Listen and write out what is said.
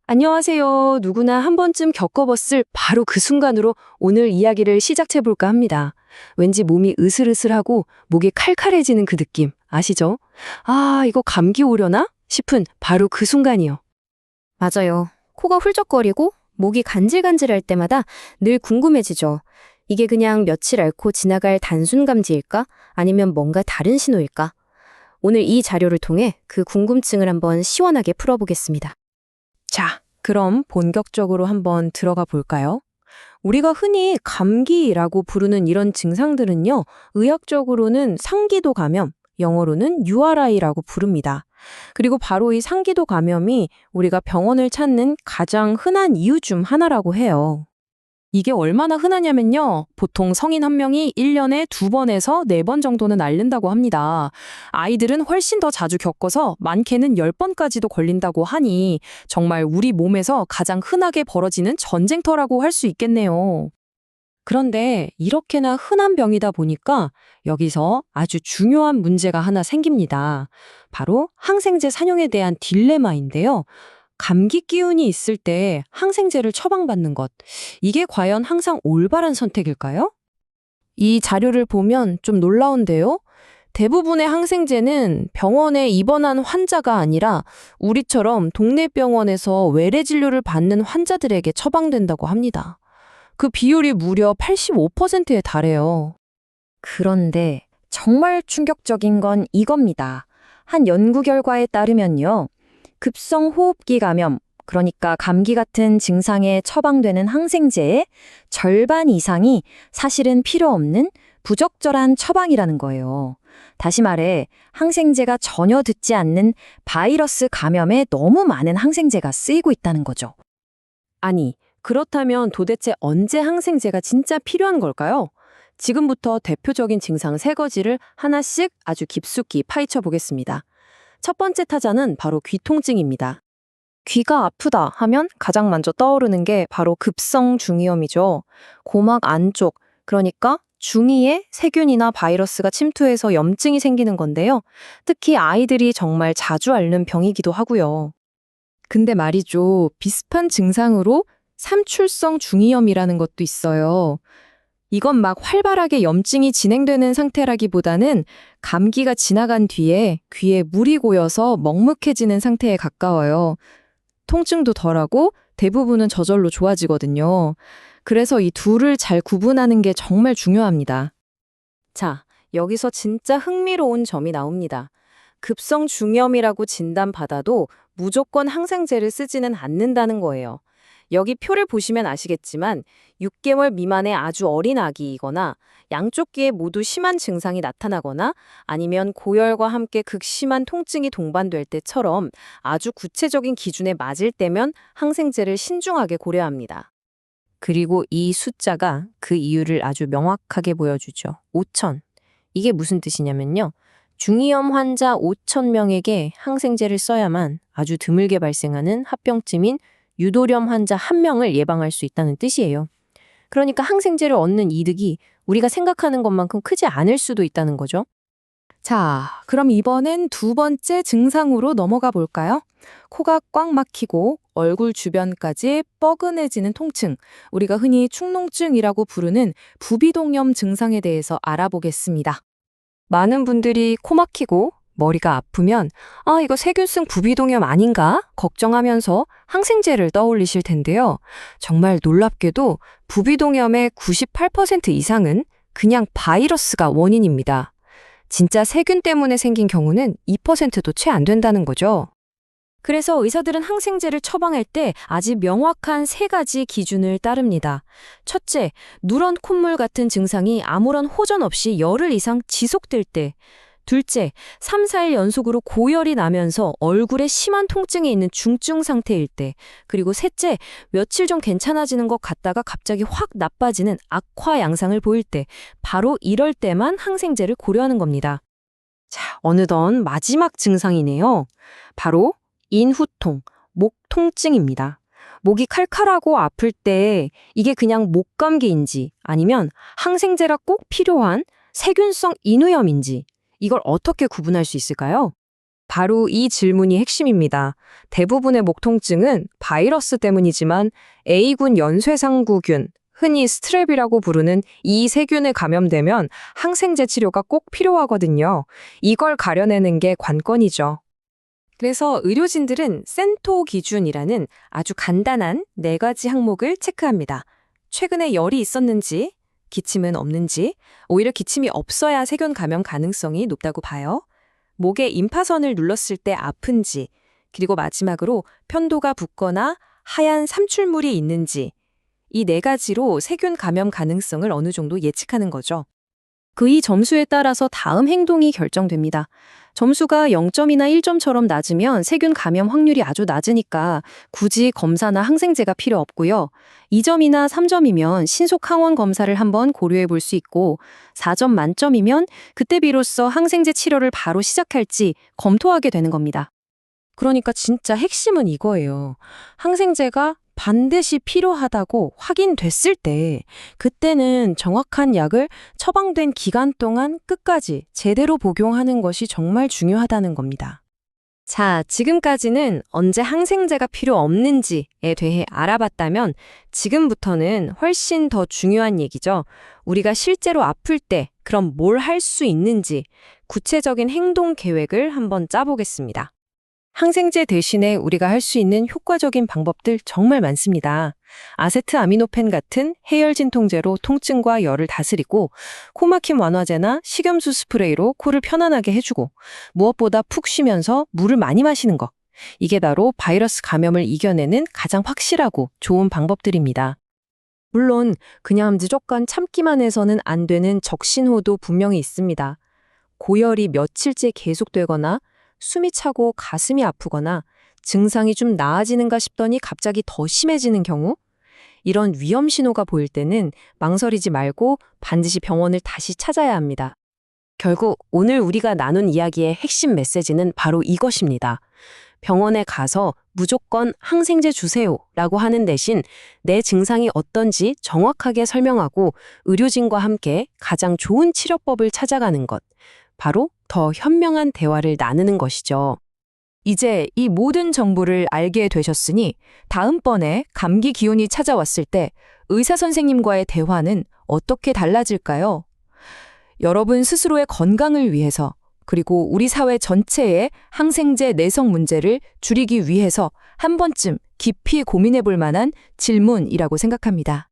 안녕하세요. 누구나 한 번쯤 겪어봤을 바로 그 순간으로 오늘 이야기를 시작해볼까 합니다. 왠지 몸이 으슬으슬하고 목이 칼칼해지는 그 느낌 아시죠? 아, 이거 감기 오려나? 싶은 바로 그 순간이요. 맞아요. 코가 훌쩍거리고 목이 간질간질할 때마다 늘 궁금해지죠. 이게 그냥 며칠 앓고 지나갈 단순 감지일까? 아니면 뭔가 다른 신호일까? 오늘 이 자료를 통해 그 궁금증을 한번 시원하게 풀어보겠습니다. 자, 그럼 본격적으로 한번 들어가 볼까요? 우리가 흔히 감기라고 부르는 이런 증상들은요, 의학적으로는 상기도 감염, 영어로는 URI라고 부릅니다. 그리고 바로 이 상기도 감염이 우리가 병원을 찾는 가장 흔한 이유 중 하나라고 해요. 이게 얼마나 흔하냐면요. 보통 성인 한 명이 1년에 2번에서 4번 정도는 앓는다고 합니다. 아이들은 훨씬 더 자주 겪어서 많게는 10번까지도 걸린다고 하니 정말 우리 몸에서 가장 흔하게 벌어지는 전쟁터라고 할 수 있겠네요. 그런데 이렇게나 흔한 병이다 보니까 여기서 아주 중요한 문제가 하나 생깁니다. 바로 항생제 사용에 대한 딜레마인데요. 감기 기운이 있을 때 항생제를 처방받는 것, 이게 과연 항상 올바른 선택일까요? 이 자료를 보면 좀 놀라운데요. 대부분의 항생제는 병원에 입원한 환자가 아니라 우리처럼 동네 병원에서 외래 진료를 받는 환자들에게 처방된다고 합니다. 그 비율이 무려 85%에 달해요. 그런데 정말 충격적인 건 이겁니다. 한 연구 결과에 따르면요. 급성 호흡기 감염, 그러니까 감기 같은 증상에 처방되는 항생제의 절반 이상이 사실은 필요 없는 부적절한 처방이라는 거예요. 다시 말해, 항생제가 전혀 듣지 않는 바이러스 감염에 너무 많은 항생제가 쓰이고 있다는 거죠. 아니, 그렇다면 도대체 언제 항생제가 진짜 필요한 걸까요? 지금부터 대표적인 증상 3가지를 하나씩 아주 깊숙이 파헤쳐 보겠습니다. 첫 번째 타자는 바로 귀통증입니다. 귀가 아프다 하면 가장 먼저 떠오르는 게 바로 급성 중이염이죠. 고막 안쪽, 그러니까 중이에 세균이나 바이러스가 침투해서 염증이 생기는 건데요. 특히 아이들이 정말 자주 앓는 병이기도 하고요. 근데 말이죠. 비슷한 증상으로 삼출성 중이염이라는 것도 있어요. 이건 막 활발하게 염증이 진행되는 상태라기보다는 감기가 지나간 뒤에 귀에 물이 고여서 먹먹해지는 상태에 가까워요. 통증도 덜하고 대부분은 저절로 좋아지거든요. 그래서 이 둘을 잘 구분하는 게 정말 중요합니다. 자, 여기서 진짜 흥미로운 점이 나옵니다. 급성 중이염이라고 진단받아도 무조건 항생제를 쓰지는 않는다는 거예요. 여기 표를 보시면 아시겠지만 6개월 미만의 아주 어린 아기이거나 양쪽 귀에 모두 심한 증상이 나타나거나 아니면 고열과 함께 극심한 통증이 동반될 때처럼 아주 구체적인 기준에 맞을 때면 항생제를 신중하게 고려합니다. 그리고 이 숫자가 그 이유를 아주 명확하게 보여주죠. 5천. 이게 무슨 뜻이냐면요. 중이염 환자 5천 명에게 항생제를 써야만 아주 드물게 발생하는 합병증인 유도염 환자 1명을 예방할 수 있다는 뜻이에요. 그러니까 항생제를 얻는 이득이 우리가 생각하는 것만큼 크지 않을 수도 있다는 거죠. 자, 그럼 이번엔 2번째 증상으로 넘어가 볼까요? 코가 꽉 막히고 얼굴 주변까지 뻐근해지는 통증, 우리가 흔히 축농증이라고 부르는 부비동염 증상에 대해서 알아보겠습니다. 많은 분들이 코 막히고 머리가 아프면 이거 세균성 부비동염 아닌가 걱정하면서 항생제를 떠올리실 텐데요. 정말 놀랍게도 부비동염의 98% 이상은 그냥 바이러스가 원인입니다. 진짜 세균 때문에 생긴 경우는 2%도 채 안 된다는 거죠. 그래서 의사들은 항생제를 처방할 때 아주 명확한 3가지 기준을 따릅니다. 첫째, 누런 콧물 같은 증상이 아무런 호전 없이 열흘 이상 지속될 때. 둘째, 3, 4일 연속으로 고열이 나면서 얼굴에 심한 통증이 있는 중증 상태일 때. 그리고 셋째, 며칠 좀 괜찮아지는 것 같다가 갑자기 확 나빠지는 악화 양상을 보일 때. 바로 이럴 때만 항생제를 고려하는 겁니다. 자, 어느덧 마지막 증상이네요. 바로 인후통, 목 통증입니다. 목이 칼칼하고 아플 때 이게 그냥 목감기인지 아니면 항생제가 꼭 필요한 세균성 인후염인지 이걸 어떻게 구분할 수 있을까요? 바로 이 질문이 핵심입니다. 대부분의 목 통증은 바이러스 때문이지만 A군 연쇄상구균, 흔히 스트랩이라고 부르는 이 세균에 감염되면 항생제 치료가 꼭 필요하거든요. 이걸 가려내는 게 관건이죠. 그래서 의료진들은 센토 기준이라는 아주 간단한 4가지 항목을 체크합니다. 최근에 열이 있었는지, 기침은 없는지, 오히려 기침이 없어야 세균 감염 가능성이 높다고 봐요. 목에 임파선을 눌렀을 때 아픈지, 그리고 마지막으로 편도가 붓거나 하얀 삼출물이 있는지, 이 4가지로 세균 감염 가능성을 어느 정도 예측하는 거죠. 그 이 점수에 따라서 다음 행동이 결정됩니다. 점수가 0점이나 1점처럼 낮으면 세균 감염 확률이 아주 낮으니까 굳이 검사나 항생제가 필요 없고요. 2점이나 3점이면 신속 항원 검사를 한번 고려해 볼 수 있고 4점 만점이면 그때 비로소 항생제 치료를 바로 시작할지 검토하게 되는 겁니다. 그러니까 진짜 핵심은 이거예요. 항생제가 반드시 필요하다고 확인됐을 때 그때는 정확한 약을 처방된 기간 동안 끝까지 제대로 복용하는 것이 정말 중요하다는 겁니다. 자, 지금까지는 언제 항생제가 필요 없는지에 대해 알아봤다면 지금부터는 훨씬 더 중요한 얘기죠. 우리가 실제로 아플 때 그럼 뭘 할 수 있는지 구체적인 행동 계획을 한번 짜보겠습니다. 항생제 대신에 우리가 할 수 있는 효과적인 방법들 정말 많습니다. 아세트아미노펜 같은 해열 진통제로 통증과 열을 다스리고 코막힘 완화제나 식염수 스프레이로 코를 편안하게 해주고 무엇보다 푹 쉬면서 물을 많이 마시는 것. 이게 바로 바이러스 감염을 이겨내는 가장 확실하고 좋은 방법들입니다. 물론 그냥 무조건 참기만 해서는 안 되는 적신호도 분명히 있습니다. 고열이 며칠째 계속되거나 숨이 차고 가슴이 아프거나 증상이 좀 나아지는가 싶더니 갑자기 더 심해지는 경우? 이런 위험 신호가 보일 때는 망설이지 말고 반드시 병원을 다시 찾아야 합니다. 결국 오늘 우리가 나눈 이야기의 핵심 메시지는 바로 이것입니다. 병원에 가서 무조건 항생제 주세요 라고 하는 대신 내 증상이 어떤지 정확하게 설명하고 의료진과 함께 가장 좋은 치료법을 찾아가는 것. 바로 더 현명한 대화를 나누는 것이죠. 이제 이 모든 정보를 알게 되셨으니 다음번에 감기 기운이 찾아왔을 때 의사 선생님과의 대화는 어떻게 달라질까요? 여러분 스스로의 건강을 위해서 그리고 우리 사회 전체의 항생제 내성 문제를 줄이기 위해서 한 번쯤 깊이 고민해 볼 만한 질문이라고 생각합니다.